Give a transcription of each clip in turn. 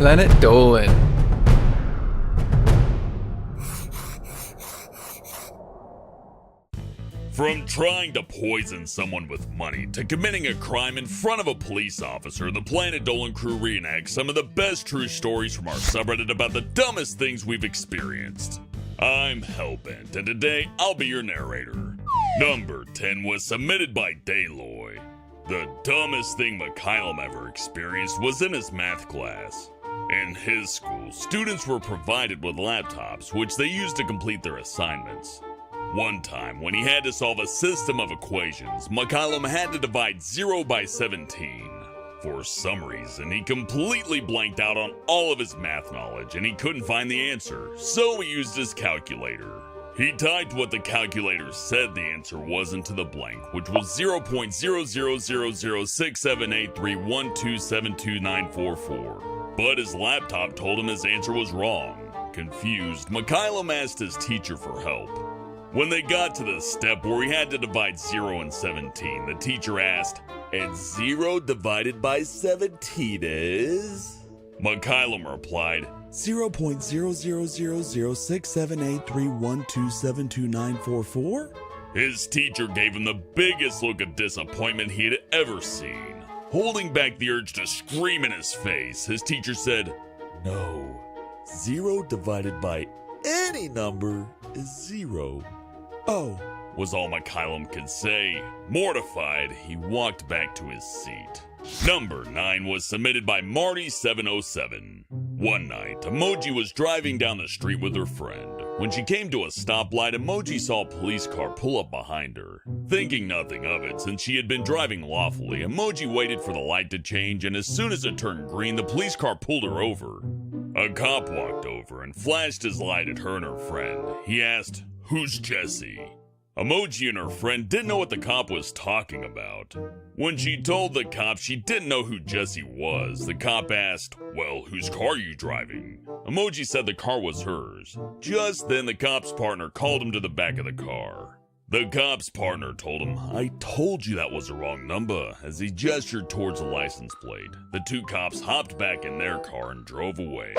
Planet Dolan. From trying to poison someone with money to committing a crime in front of a police officer, the Planet Dolan crew reenacts some of the best true stories from our subreddit about the dumbest things we've experienced. I'm Hellbent, and today I'll be your narrator. Number 10 was submitted by Daeloy. The dumbest thing Mikhailum ever experienced was in his math class. In his school, students were provided with laptops, which they used to complete their assignments. One time, when he had to solve a system of equations, Mikhailum had to divide 0 by 17. For some reason, he completely blanked out on all of his math knowledge and he couldn't find the answer, so he used his calculator. He typed what the calculator said the answer was into the blank, which was 0.000067831272944. But his laptop told him his answer was wrong. Confused, Mikhailum asked his teacher for help. When they got to the step where he had to divide 0 and 17, the teacher asked, "And 0 divided by 17 is?" Mikhailum replied, 0.000067831272944. His teacher gave him the biggest look of disappointment he had ever seen. Holding back the urge to scream in his face, his teacher said, "No, 0 divided by any number is 0. "Oh," was all Mikhailum could say. Mortified, he walked back to his seat. Number 9 was submitted by Marty707. One night, Emoji was driving down the street with her friend. When she came to a stoplight, Emoji saw a police car pull up behind her. Thinking nothing of it, since she had been driving lawfully, Emoji waited for the light to change, and as soon as it turned green, the police car pulled her over. A cop walked over and flashed his light at her and her friend. He asked, "Who's Jesse?" Emoji and her friend didn't know what the cop was talking about. When she told the cop she didn't know who Jesse was, the cop asked, "Well, whose car are you driving?" Emoji said the car was hers. Just then, the cop's partner called him to the back of the car. The cop's partner told him, "I told you that was the wrong number," as he gestured towards the license plate. The two cops hopped back in their car and drove away.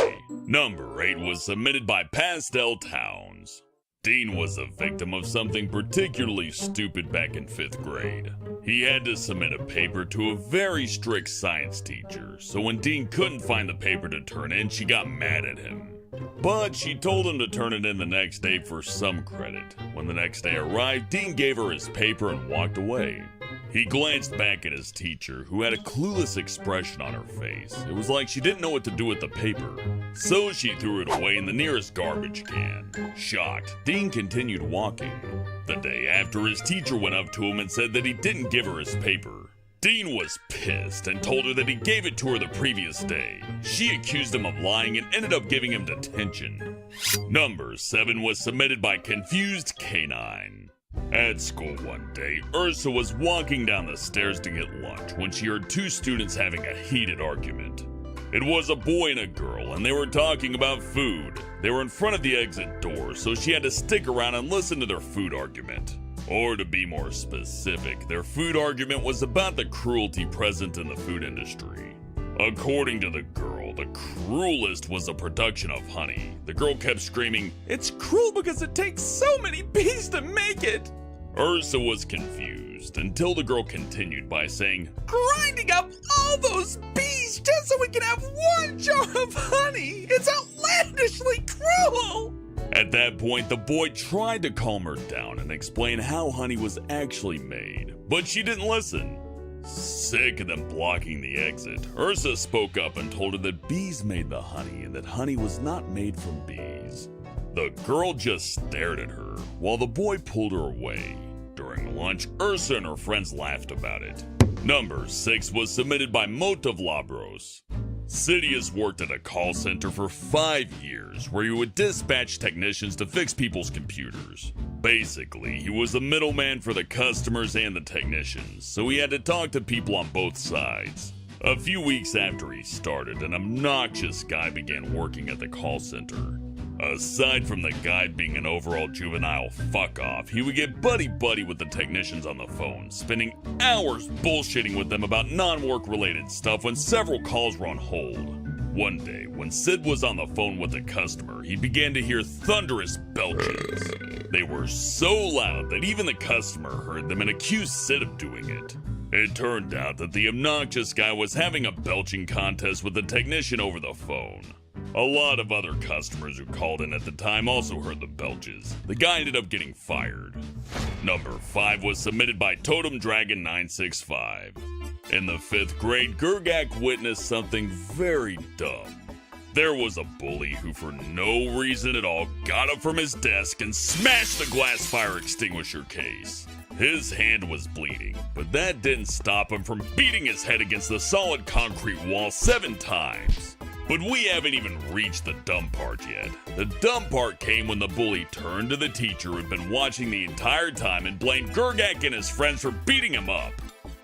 Number 8 was submitted by PastelTownz. Dean was a victim of something particularly stupid back in 5th grade. He had to submit a paper to a very strict science teacher, so when Dean couldn't find the paper to turn in, she got mad at him. But she told him to turn it in the next day for some credit. When the next day arrived, Dean gave her his paper and walked away. He glanced back at his teacher, who had a clueless expression on her face. It was like she didn't know what to do with the paper. So she threw it away in the nearest garbage can. Shocked, Dean continued walking. The day after, his teacher went up to him and said that he didn't give her his paper. Dean was pissed and told her that he gave it to her the previous day. She accused him of lying and ended up giving him detention. Number 7 was submitted by ConfusedCanine. At school one day, Ursa was walking down the stairs to get lunch when she heard two students having a heated argument. It was a boy and a girl, and they were talking about food. They were in front of the exit door, so she had to stick around and listen to their food argument. Or to be more specific, their food argument was about the cruelty present in the food industry. According to the girl, the cruelest was the production of honey. The girl kept screaming, "It's cruel because it takes so many bees to make it!" Ursa was confused until the girl continued by saying, "Grinding up all those bees just so we can have one jar of honey! It's outlandishly cruel!" At that point, the boy tried to calm her down and explain how honey was actually made, but she didn't listen. Sick of them blocking the exit, Ursa spoke up and told her that bees made the honey and that honey was not made from bees. The girl just stared at her while the boy pulled her away. During lunch, Ursa and her friends laughed about it. Number 6 was submitted by Mote-of-Lobross. Sidious worked at a call center for 5 years where he would dispatch technicians to fix people's computers. Basically, he was the middleman for the customers and the technicians, so he had to talk to people on both sides. A few weeks after he started, an obnoxious guy began working at the call center. Aside from the guy being an overall juvenile fuck-off, he would get buddy-buddy with the technicians on the phone, spending hours bullshitting with them about non-work related stuff when several calls were on hold. One day, when Sid was on the phone with a customer, he began to hear thunderous belches. They were so loud that even the customer heard them and accused Sid of doing it. It turned out that the obnoxious guy was having a belching contest with the technician over the phone. A lot of other customers who called in at the time also heard the belches. The guy ended up getting fired. Number 5 was submitted by Totem Dragon 965. In the 5th grade, Gergak witnessed something very dumb. There was a bully who, for no reason at all, got up from his desk and smashed the glass fire extinguisher case. His hand was bleeding, but that didn't stop him from beating his head against the solid concrete wall 7 times. But we haven't even reached the dumb part yet. The dumb part came when the bully turned to the teacher who had been watching the entire time and blamed Gergak and his friends for beating him up.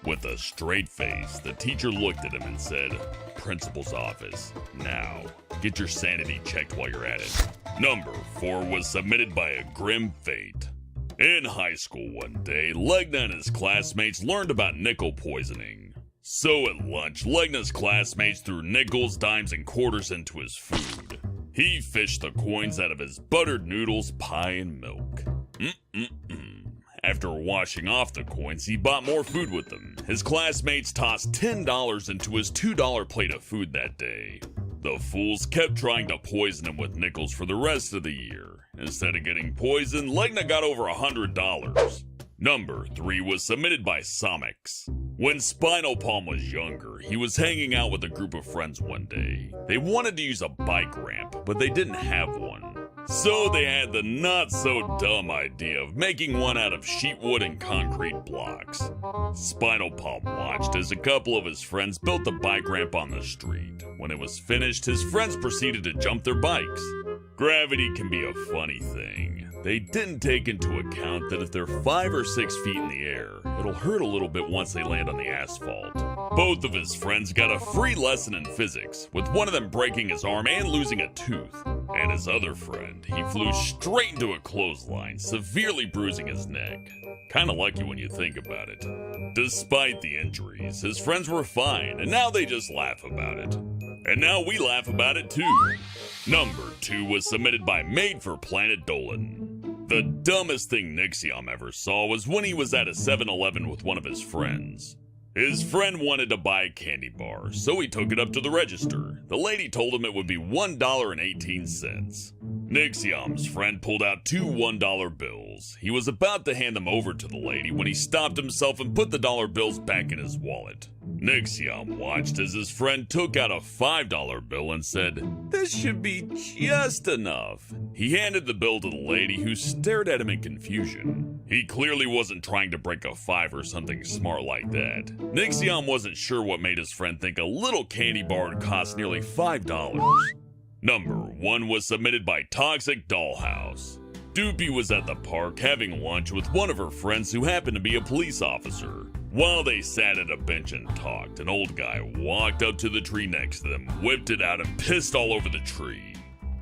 With a straight face, the teacher looked at him and said, "Principal's office. Now, get your sanity checked while you're at it." Number 4 was submitted by AGrimFate. In high school one day, Legna and his classmates learned about nickel poisoning. So at lunch, Legna's classmates threw nickels, dimes, and quarters into his food. He fished the coins out of his buttered noodles, pie, and milk. After washing off the coins, he bought more food with them. His classmates tossed $10 into his $2 plate of food that day. The fools kept trying to poison him with nickels for the rest of the year. Instead of getting poisoned, Legna got over $100. Number 3 was submitted by SOMICS. When Spinal Palm was younger, he was hanging out with a group of friends one day. They wanted to use a bike ramp, but they didn't have one. So they had the not-so-dumb idea of making one out of sheet wood and concrete blocks. Spinal Palm watched as a couple of his friends built the bike ramp on the street. When it was finished, his friends proceeded to jump their bikes. Gravity can be a funny thing. They didn't take into account that if they're 5 or 6 feet in the air, it'll hurt a little bit once they land on the asphalt. Both of his friends got a free lesson in physics, with one of them breaking his arm and losing a tooth. And his other friend, he flew straight into a clothesline, severely bruising his neck. Kinda lucky when you think about it. Despite the injuries, his friends were fine, and now they just laugh about it. And now we laugh about it too. Number 2 was submitted by MadeforPlanetDolan. The dumbest thing Nixiom ever saw was when he was at a 7-Eleven with one of his friends. His friend wanted to buy a candy bar, so he took it up to the register. The lady told him it would be $1.18. Nixiom's friend pulled out 2 $1 bills. He was about to hand them over to the lady when he stopped himself and put the dollar bills back in his wallet. Nixiom watched as his friend took out a $5 bill and said, "This should be just enough." He handed the bill to the lady, who stared at him in confusion. He clearly wasn't trying to break a 5 or something smart like that. Nixiom wasn't sure what made his friend think a little candy bar would cost nearly $5. Number 1 was submitted by ToxicDollhouse. Doopy was at the park having lunch with one of her friends who happened to be a police officer. While they sat at a bench and talked, an old guy walked up to the tree next to them, whipped it out, and pissed all over the tree.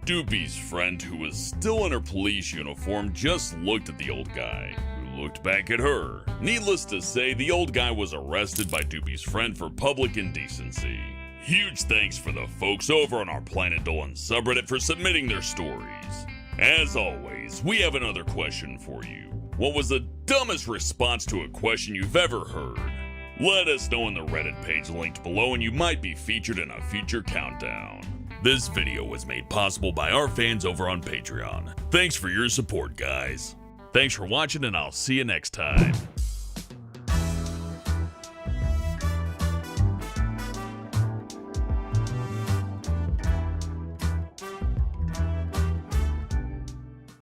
Doopy's friend, who was still in her police uniform, just looked at the old guy, who looked back at her. Needless to say, the old guy was arrested by Doopy's friend for public indecency. Huge thanks for the folks over on our Planet Dolan subreddit for submitting their stories. As always, we have another question for you. What was the dumbest response to a question you've ever heard? Let us know in the Reddit page linked below, and you might be featured in a future countdown. This video was made possible by our fans over on Patreon. Thanks for your support, guys. Thanks for watching, and I'll see you next time.